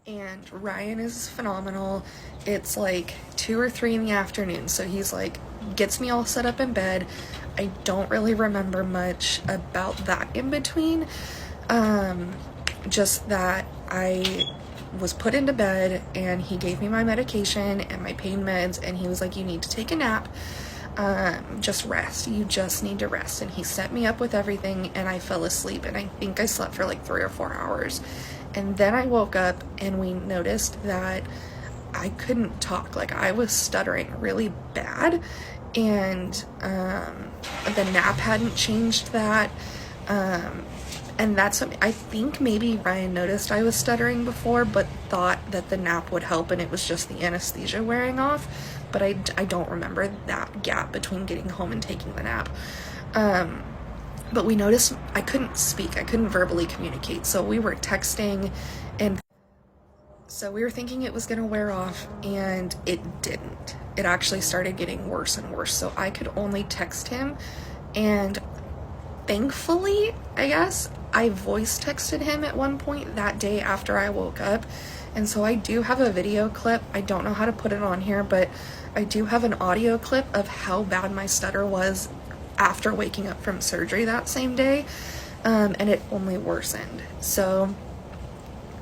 And Ryan is phenomenal. It's like 2 or 3 in the afternoon, so he's like, gets me all set up in bed. I don't really remember much about that in between. Just that I was put into bed and he gave me my medication and my pain meds, and he was like, you need to take a nap. Just rest. You just need to rest. And he set me up with everything, and I fell asleep, and I think I slept for like 3 or 4 hours. And then I woke up and we noticed that I couldn't talk. Like, I was stuttering really bad, and the nap hadn't changed that. And that's something, I think maybe Ryan noticed I was stuttering before, but thought that the nap would help and it was just the anesthesia wearing off. But I don't remember that gap between getting home and taking the nap. But we noticed I couldn't speak. I couldn't verbally communicate. So we were texting, and so we were thinking it was going to wear off, and it didn't. It actually started getting worse and worse. So I could only text him, and thankfully, I guess, I voice texted him at one point that day after I woke up. And so I do have a video clip. I don't know how to put it on here, but I do have an audio clip of how bad my stutter was after waking up from surgery that same day. And it only worsened. So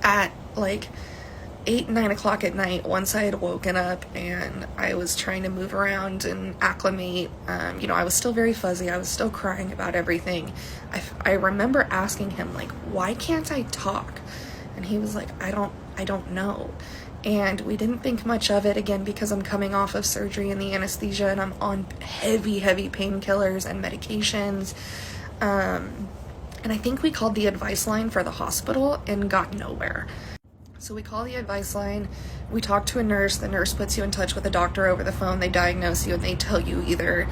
at like 8, 9 o'clock at night, once I had woken up and I was trying to move around and acclimate, I was still very fuzzy. I was still crying about everything. I remember asking him, like, why can't I talk? And he was like, I don't know. And we didn't think much of it, again, because I'm coming off of surgery and the anesthesia, and I'm on heavy painkillers and medications. And I think we called the advice line for the hospital and got nowhere. So we call the advice line, we talk to a nurse, the nurse puts you in touch with a doctor over the phone, they diagnose you, and they tell you either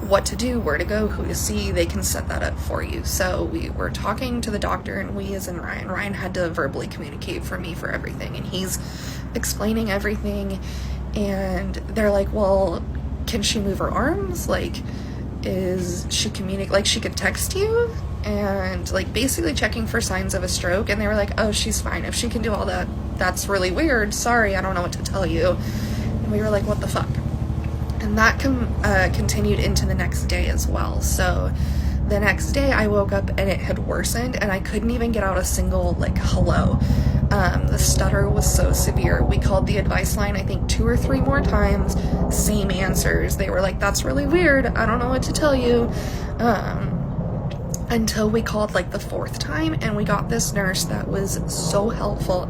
what to do, where to go, who to see. They can set that up for you. So we were talking to the doctor, and we, as in Ryan had to verbally communicate for me for everything, and he's explaining everything, and they're like, well, can she move her arms? Like, is she like she could text you? And like basically checking for signs of a stroke. And they were like, oh, she's fine. If she can do all that, that's really weird. Sorry, I don't know what to tell you. And we were like, what the fuck? And that continued into the next day as well. So the next day I woke up and it had worsened, and I couldn't even get out a single like hello. The stutter was so severe. We called the advice line, I think 2 or 3 more times, same answers. They were like, that's really weird, I don't know what to tell you. Until we called like the 4th time, and we got this nurse that was so helpful.